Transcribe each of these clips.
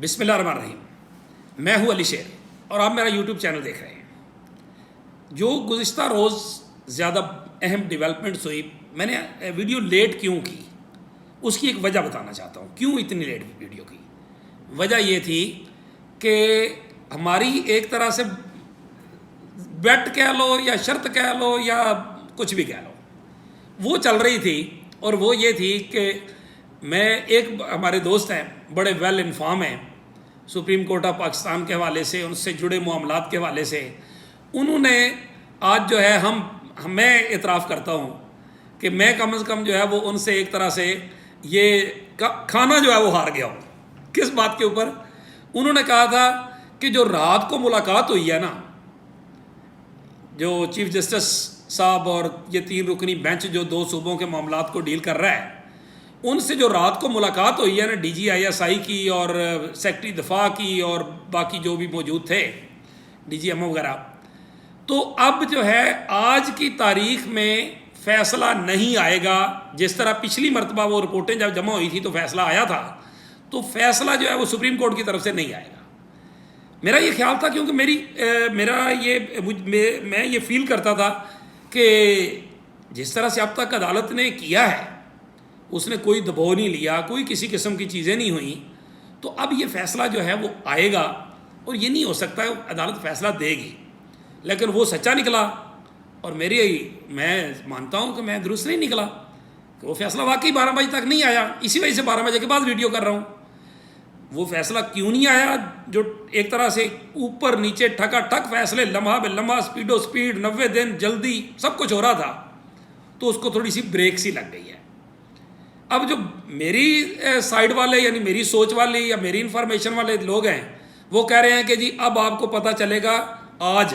بسم اللہ الرحمن الرحیم. میں ہوں علی شیر اور آپ میرا یوٹیوب چینل دیکھ رہے ہیں. جو گزشتہ روز زیادہ اہم ڈیولپمنٹس ہوئی، میں نے ویڈیو لیٹ کیوں کی اس کی ایک وجہ بتانا چاہتا ہوں. کیوں اتنی لیٹ ویڈیو کی؟ وجہ یہ تھی کہ ہماری ایک طرح سے بیٹ کہہ لو یا شرط کہہ لو یا کچھ بھی کہہ لو، وہ چل رہی تھی. اور وہ یہ تھی کہ میں ایک ہمارے دوست ہیں، بڑے ویل انفارم ہیں سپریم کورٹ آف پاکستان کے حوالے سے، ان سے جڑے معاملات کے حوالے سے. انہوں نے آج جو ہے میں اعتراف کرتا ہوں کہ میں کم از کم جو ہے وہ ان سے ایک طرح سے یہ کھانا جو ہے وہ ہار گیا ہوں. کس بات کے اوپر؟ انہوں نے کہا تھا کہ جو رات کو ملاقات ہوئی ہے نا، جو چیف جسٹس صاحب اور یہ 3 رکنی بینچ جو 2 صوبوں کے معاملات کو ڈیل کر رہا ہے، ان سے جو رات کو ملاقات ہوئی ہے نا ڈی جی ISI کی اور سیکرٹری دفاع کی اور باقی جو بھی موجود تھے DGMO وغیرہ، تو اب جو ہے آج کی تاریخ میں فیصلہ نہیں آئے گا. جس طرح پچھلی مرتبہ وہ رپورٹیں جب جمع ہوئی تھی تو فیصلہ آیا تھا، تو فیصلہ جو ہے وہ سپریم کورٹ کی طرف سے نہیں آئے گا. میرا یہ خیال تھا، کیونکہ میں یہ فیل کرتا تھا کہ جس طرح سے اب تک عدالت نے کیا ہے، اس نے کوئی دباؤ نہیں لیا، کوئی کسی قسم کی چیزیں نہیں ہوئیں، تو اب یہ فیصلہ جو ہے وہ آئے گا. اور یہ نہیں ہو سکتا ہے عدالت فیصلہ دے گی لیکن وہ سچا نکلا. اور میں مانتا ہوں کہ میں درست نہیں نکلا، کہ وہ فیصلہ واقعی 12 بجے تک نہیں آیا. اسی وجہ سے 12 بجے کے بعد ویڈیو کر رہا ہوں. وہ فیصلہ کیوں نہیں آیا جو ایک طرح سے اوپر نیچے ٹھکا ٹھک فیصلے، لمحہ بے لمحہ، سپیڈ و سپیڈ، 90 دن جلدی سب کچھ ہو رہا تھا، تو اس کو تھوڑی سی بریک سی لگ گئی ہے. اب جو میری سائیڈ والے یعنی میری سوچ والے یا میری انفارمیشن والے لوگ ہیں، وہ کہہ رہے ہیں کہ جی اب آپ کو پتہ چلے گا آج،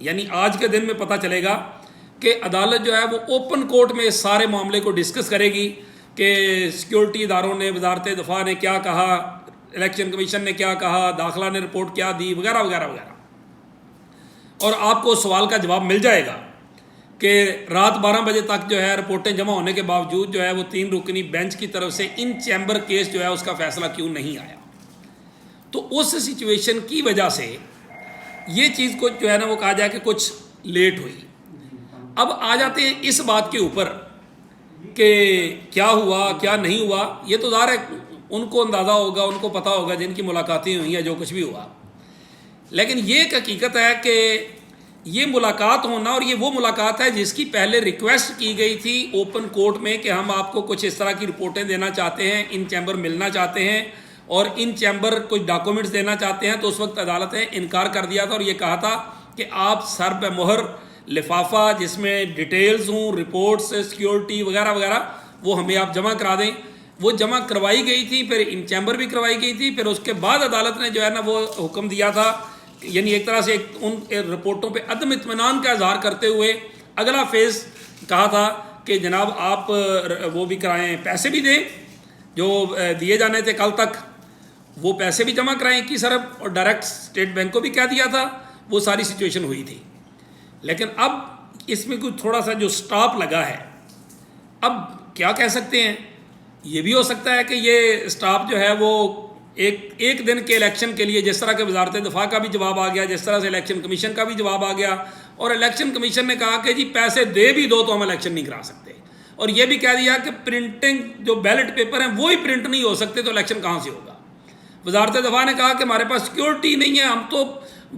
یعنی آج کے دن میں پتہ چلے گا کہ عدالت جو ہے وہ اوپن کورٹ میں اس سارے معاملے کو ڈسکس کرے گی کہ سیکیورٹی اداروں نے، وزارت دفاع نے کیا کہا، الیکشن کمیشن نے کیا کہا، داخلہ نے رپورٹ کیا دی، وغیرہ وغیرہ وغیرہ. اور آپ کو اس سوال کا جواب مل جائے گا کہ رات 12 بجے تک جو ہے رپورٹیں جمع ہونے کے باوجود جو ہے وہ 3 رکنی بینچ کی طرف سے ان چیمبر کیس جو ہے اس کا فیصلہ کیوں نہیں آیا. تو اس سچویشن کی وجہ سے یہ چیز کو جو ہے نا وہ کہا جائے کہ کچھ لیٹ ہوئی. اب آ جاتے ہیں اس بات کے اوپر کہ کیا ہوا کیا نہیں ہوا. یہ تو ظاہر ہے ان کو اندازہ ہوگا، ان کو پتہ ہوگا جن کی ملاقاتیں ہوئی ہیں، جو کچھ بھی ہوا. لیکن یہ ایک حقیقت ہے کہ یہ ملاقات ہونا، اور یہ وہ ملاقات ہے جس کی پہلے ریکویسٹ کی گئی تھی اوپن کورٹ میں کہ ہم آپ کو کچھ اس طرح کی رپورٹیں دینا چاہتے ہیں، ان چیمبر ملنا چاہتے ہیں اور ان چیمبر کچھ ڈاکومنٹس دینا چاہتے ہیں. تو اس وقت عدالت نے انکار کر دیا تھا اور یہ کہا تھا کہ آپ سر پہ مہر لفافہ جس میں ڈیٹیلز ہوں، رپورٹس، سیکیورٹی وغیرہ وغیرہ، وہ ہمیں آپ جمع کرا دیں. وہ جمع کروائی گئی تھی، پھر ان چیمبر بھی کروائی گئی تھی. پھر اس کے بعد عدالت نے جو ہے نا وہ حکم دیا تھا، یعنی ایک طرح سے ان رپورٹوں پہ عدم اطمینان کا اظہار کرتے ہوئے اگلا فیز کہا تھا کہ جناب آپ وہ بھی کرائیں، پیسے بھی دیں جو دیے جانے تھے کل تک، وہ پیسے بھی جمع کرائیں 21 ارب، اور ڈائریکٹ اسٹیٹ بینک کو بھی کہہ دیا تھا. وہ ساری سچویشن ہوئی تھی. لیکن اب اس میں کچھ تھوڑا سا جو سٹاپ لگا ہے، اب کیا کہہ سکتے ہیں؟ یہ بھی ہو سکتا ہے کہ یہ سٹاپ جو ہے وہ ایک دن کے الیکشن کے لیے، جس طرح کہ وزارت دفاع کا بھی جواب آ گیا، جس طرح سے الیکشن کمیشن کا بھی جواب آ گیا، اور الیکشن کمیشن نے کہا کہ جی پیسے دے بھی دو تو ہم الیکشن نہیں کرا سکتے. اور یہ بھی کہہ دیا کہ پرنٹنگ جو بیلٹ پیپر ہیں وہی پرنٹ نہیں ہو سکتے تو الیکشن کہاں سے ہوگا. وزارت دفاع نے کہا کہ ہمارے پاس سیکیورٹی نہیں ہے، ہم تو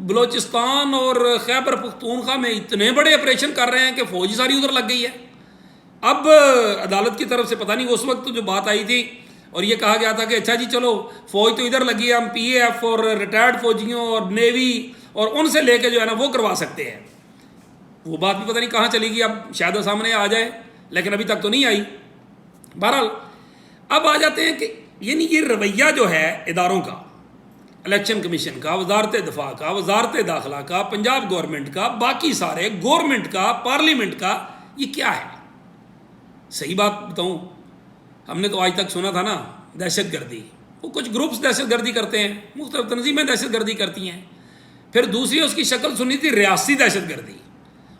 بلوچستان اور خیبر پختونخوا میں اتنے بڑے آپریشن کر رہے ہیں کہ فوج ساری ادھر لگ گئی ہے. اب عدالت کی طرف سے پتہ نہیں اس وقت جو بات آئی تھی اور یہ کہا گیا تھا کہ اچھا جی چلو فوج تو ادھر لگی ہے، ہم PAF اور ریٹائرڈ فوجیوں اور نیوی اور ان سے لے کے جو ہے نا وہ کروا سکتے ہیں. وہ بات بھی پتہ نہیں کہاں چلی گئی، اب شاید سامنے آ جائے، لیکن ابھی تک تو نہیں آئی. بہرحال اب آ جاتے ہیں کہ یعنی یہ رویہ جو ہے اداروں کا، الیکشن کمیشن کا، وزارت دفاع کا، وزارت داخلہ کا، پنجاب گورنمنٹ کا، باقی سارے گورنمنٹ کا، پارلیمنٹ کا، یہ کیا ہے؟ صحیح بات بتاؤں، ہم نے تو آج تک سنا تھا نا دہشت گردی. وہ کچھ گروپس دہشت گردی کرتے ہیں، مختلف تنظیمیں دہشت گردی کرتی ہیں. پھر دوسری اس کی شکل سنی تھی ریاستی دہشت گردی.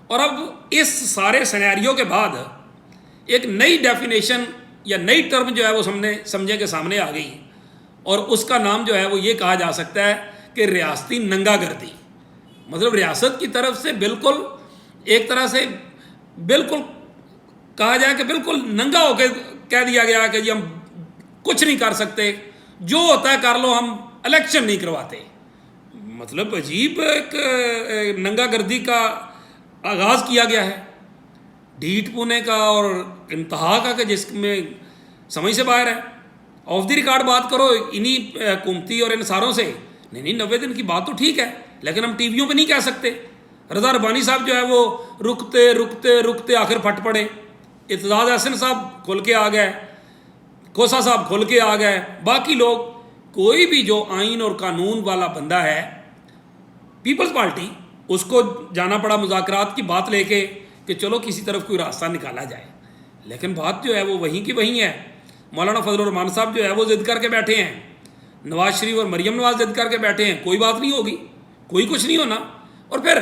اور اب اس سارے سینیریو کے بعد ایک نئی ڈیفینیشن یا نئی ٹرم جو ہے وہ سمجھے کے سامنے آ گئی. اور اس کا نام جو ہے وہ یہ کہا جا سکتا ہے کہ ریاستی ننگا گردی. مطلب ریاست کی طرف سے بالکل ایک طرح سے بالکل کہا جائے کہ بالکل ننگا ہو کے کہہ دیا گیا کہ جی ہم کچھ نہیں کر سکتے، جو ہوتا ہے کر لو، ہم الیکشن نہیں کرواتے. مطلب عجیب ایک ننگا گردی کا آغاز کیا گیا ہے، ڈھیٹ پونے کا اور انتہا کا، کہ جس میں سمجھ سے باہر ہے. آف دی ریکارڈ بات کرو انہی حکومتی اور انصاروں سے، نہیں 90 دن کی بات تو ٹھیک ہے، لیکن ہم ٹی ویوں پہ نہیں کہہ سکتے. رضا ربانی صاحب جو ہے وہ رکتے رکتے رکتے آخر پھٹ پڑے. اعتزاز احسن صاحب کھل کے آ گئے، کوسا صاحب کھل کے آ گئے، باقی لوگ کوئی بھی جو آئین اور قانون والا بندہ ہے، پیپلز پارٹی، اس کو جانا پڑا مذاکرات کی بات لے کے کہ چلو کسی طرف کوئی راستہ نکالا جائے. لیکن بات جو ہے وہ وہیں کی وہیں ہے. مولانا فضل الرحمان صاحب جو ہے وہ ضد کر کے بیٹھے ہیں، نواز شریف اور مریم نواز ضد کر کے بیٹھے ہیں، کوئی بات نہیں ہوگی، کوئی کچھ نہیں ہونا. اور پھر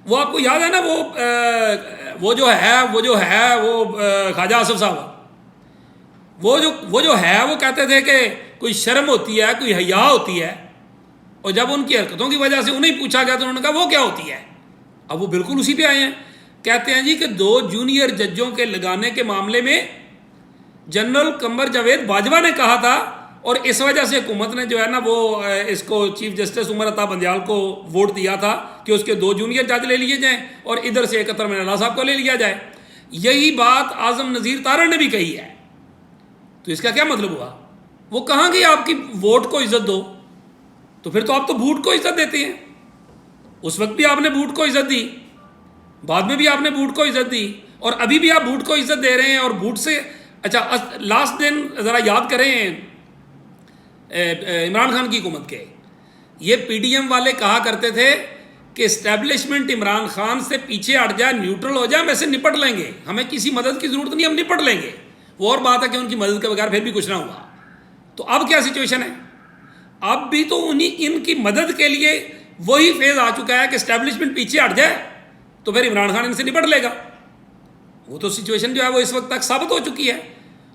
وہ آپ کو یاد ہے نا وہ جو ہے وہ خواجہ آصف صاحب، وہ جو ہے وہ کہتے تھے کہ کوئی شرم ہوتی ہے، کوئی حیا ہوتی ہے، اور جب ان کی حرکتوں کی وجہ سے انہیں پوچھا گیا تو انہوں نے کہا وہ کیا ہوتی ہے. اب وہ بالکل اسی پہ آئے ہیں، کہتے ہیں جی کہ 2 جونیئر ججوں کے لگانے کے معاملے میں جنرل قمر جاوید باجوہ نے کہا تھا، اور اس وجہ سے حکومت نے جو ہے نا وہ اس کو چیف جسٹس عمر عطا بندیال کو ووٹ دیا تھا کہ اس کے 2 جونیئر جج لے لیے جائیں اور ادھر سے 71 میں اللہ صاحب کو لے لیا جائے. یہی بات اعظم نذیر طارڑ نے بھی کہی ہے. تو اس کا کیا مطلب ہوا؟ وہ کہاں گئی آپ کی ووٹ کو عزت دو؟ تو پھر تو آپ تو بوٹ کو عزت دیتے ہیں. اس وقت بھی آپ نے بوٹ کو عزت دی، بعد میں بھی آپ نے بوٹ کو عزت دی، اور ابھی بھی آپ بوٹ کو عزت دے رہے ہیں. اور بوٹ سے اچھا لاسٹ دن ذرا یاد کریں عمران خان کی حکومت کے، یہ پی ڈی ایم والے کہا کرتے تھے کہ اسٹیبلشمنٹ عمران خان سے پیچھے ہٹ جائے، نیوٹرل ہو جائے، ہم ایسے نپٹ لیں گے، ہمیں کسی مدد کی ضرورت نہیں، ہم نپٹ لیں گے. وہ اور بات ہے کہ ان کی مدد کے بغیر پھر بھی کچھ نہ ہوا. تو اب کیا سچویشن ہے؟ اب بھی تو ان کی مدد کے لیے وہی فیز آ چکا ہے کہ اسٹیبلشمنٹ پیچھے ہٹ جائے تو پھر عمران خان ان سے نپٹ لے گا. وہ تو سچویشن جو ہے وہ اس وقت تک ثابت ہو چکی ہے،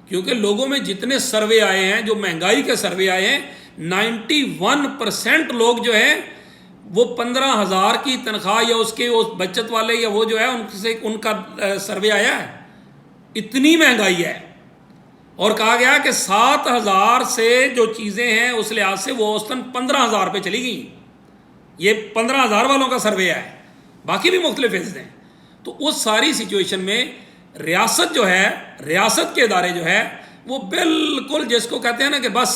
کیونکہ لوگوں میں جتنے سروے آئے ہیں، جو مہنگائی کے سروے آئے ہیں، 91% لوگ جو ہیں وہ 15,000 کی تنخواہ یا اس کے بچت والے یا وہ جو ہے ان کا سروے آیا ہے. اتنی مہنگائی ہے، اور کہا گیا کہ 7,000 سے جو چیزیں ہیں اس لحاظ سے وہ اوسطاً 15,000 پہ چلی گئیں. یہ 15,000 والوں کا سروے ہے، باقی بھی مختلف فیز ہیں. تو اس ساری سچویشن میں ریاست جو ہے، ریاست کے ادارے جو ہے وہ بالکل جس کو کہتے ہیں نا کہ بس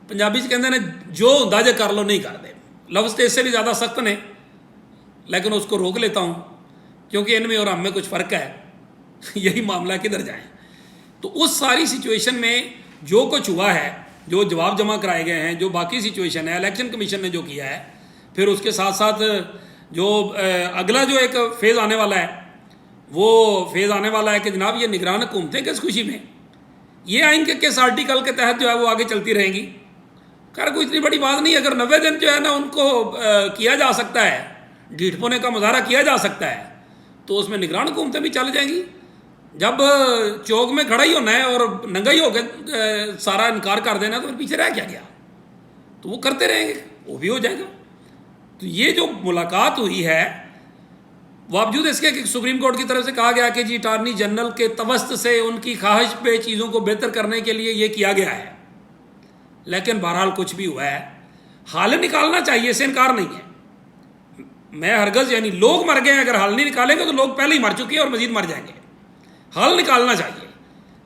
پنجابی سے کہتے ہیں نا جو اندازہ کر لو نہیں کر دے. لفظ تو اس سے بھی زیادہ سخت نے، لیکن اس کو روک لیتا ہوں کیونکہ ان میں اور ہم میں کچھ فرق ہے. یہی معاملہ کدھر جائیں. تو اس ساری سچویشن میں جو کچھ ہوا ہے، جو جواب جمع کرائے گئے ہیں، جو باقی سچویشن ہے، الیکشن کمیشن نے جو کیا ہے، پھر اس کے ساتھ ساتھ جو اگلا جو ایک فیز آنے والا ہے، وہ فیز آنے والا ہے کہ جناب یہ نگران حکومتیں کس خوشی میں یہ آئین کے کس آرٹیکل کے تحت جو ہے وہ آگے چلتی رہیں گی. خیر کوئی اتنی بڑی بات نہیں، اگر 90 دن جو ہے نا ان کو کیا جا سکتا ہے، ڈھیٹ پونے کا مظاہرہ کیا جا سکتا ہے، تو اس میں نگران حکومتیں بھی چل جائیں گی. جب چوک میں کھڑا ہی ہونا ہے اور ننگا ہی ہو کے سارا انکار کر دینا تو پھر پیچھے رہ کیا گیا؟ تو وہ کرتے رہیں گے، وہ بھی ہو جائے گا. تو یہ جو ملاقات ہوئی ہے، باوجود اس کے کہ سپریم کورٹ کی طرف سے کہا گیا کہ جی اٹارنی جنرل کے توسط سے ان کی خواہش پہ چیزوں کو بہتر کرنے کے لیے یہ کیا گیا ہے، لیکن بہرحال کچھ بھی ہوا ہے، حل نکالنا چاہیے، اسے انکار نہیں ہے. میں ہرگز یعنی لوگ مر گئے ہیں، اگر حل نہیں نکالیں گے تو لوگ پہلے ہی مر چکے ہیں اور مزید مر جائیں گے. حل نکالنا چاہیے،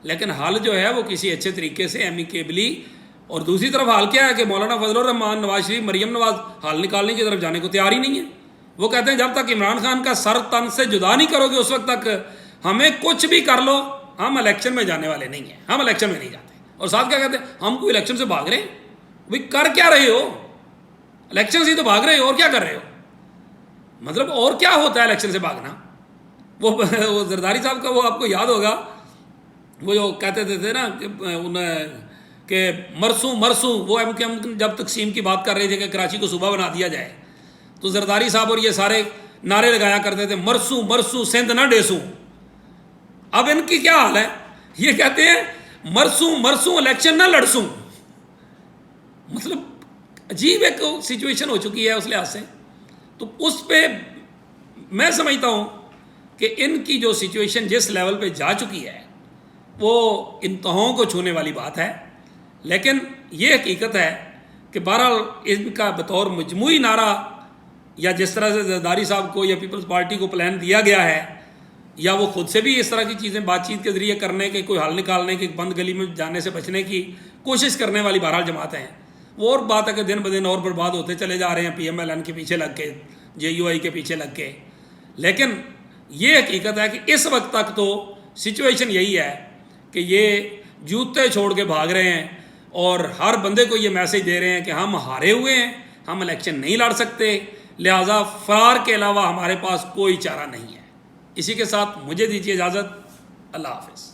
لیکن حل جو ہے وہ کسی اچھے طریقے سے ایمیکیبلی. اور دوسری طرف حال کیا ہے کہ مولانا فضل الرحمان، نواز شریف، مریم نواز حل نکالنے کی طرف جانے کو تیار ہی نہیں ہے. وہ کہتے ہیں جب تک عمران خان کا سر تن سے جدا نہیں کرو گے اس وقت تک ہمیں کچھ بھی کر لو، ہم الیکشن میں جانے والے نہیں ہیں، ہم الیکشن میں نہیں جاتے. اور ساتھ کیا کہتے ہیں، ہم کوئی الیکشن سے بھاگ رہے ہیں؟ بھائی کر کیا رہے ہو؟ الیکشن سے ہی تو بھاگ رہے ہو، اور کیا کر رہے ہو؟ مطلب اور کیا ہوتا ہے الیکشن سے بھاگنا؟ وہ زرداری صاحب کا وہ آپ کو یاد ہوگا، وہ جو کہتے تھے نا کہ مرسوں وہ جب تقسیم کی بات کر رہے تھے کہ کراچی کو صوبہ بنا دیا جائے، تو زرداری صاحب اور یہ سارے نعرے لگایا کرتے تھے مرسوں سندھ نہ ڈیسوں. اب ان کی کیا حال ہے؟ یہ کہتے ہیں مرسوں الیکشن نہ لڑسوں. مطلب عجیب ایک سچویشن ہو چکی ہے اس لحاظ سے. تو اس پہ میں سمجھتا ہوں کہ ان کی جو سچویشن جس لیول پہ جا چکی ہے وہ انتہاؤں کو چھونے والی بات ہے. لیکن یہ حقیقت ہے کہ بہرحال ان کا بطور مجموعی نعرہ یا جس طرح سے زرداری صاحب کو یا پیپلز پارٹی کو پلان دیا گیا ہے یا وہ خود سے بھی اس طرح کی چیزیں بات چیت کے ذریعے کرنے کے کوئی حل نکالنے کی بند گلی میں جانے سے بچنے کی کوشش کرنے والی بہرحال جماعتیں ہیں. وہ اور بات ہے کہ دن بدن اور برباد ہوتے چلے جا رہے ہیں پی ایم ایل این کے پیچھے لگ کے جے یو آئی کے پیچھے لگ کے. لیکن یہ حقیقت ہے کہ اس وقت تک تو سچویشن یہی ہے کہ یہ جوتے چھوڑ کے بھاگ رہے ہیں اور ہر بندے کو یہ میسج دے رہے ہیں کہ ہم ہارے ہوئے ہیں, ہم الیکشن نہیں لڑ سکتے, لہٰذا فرار کے علاوہ ہمارے پاس کوئی چارہ نہیں ہے. اسی کے ساتھ مجھے دیجیے اجازت. اللہ حافظ.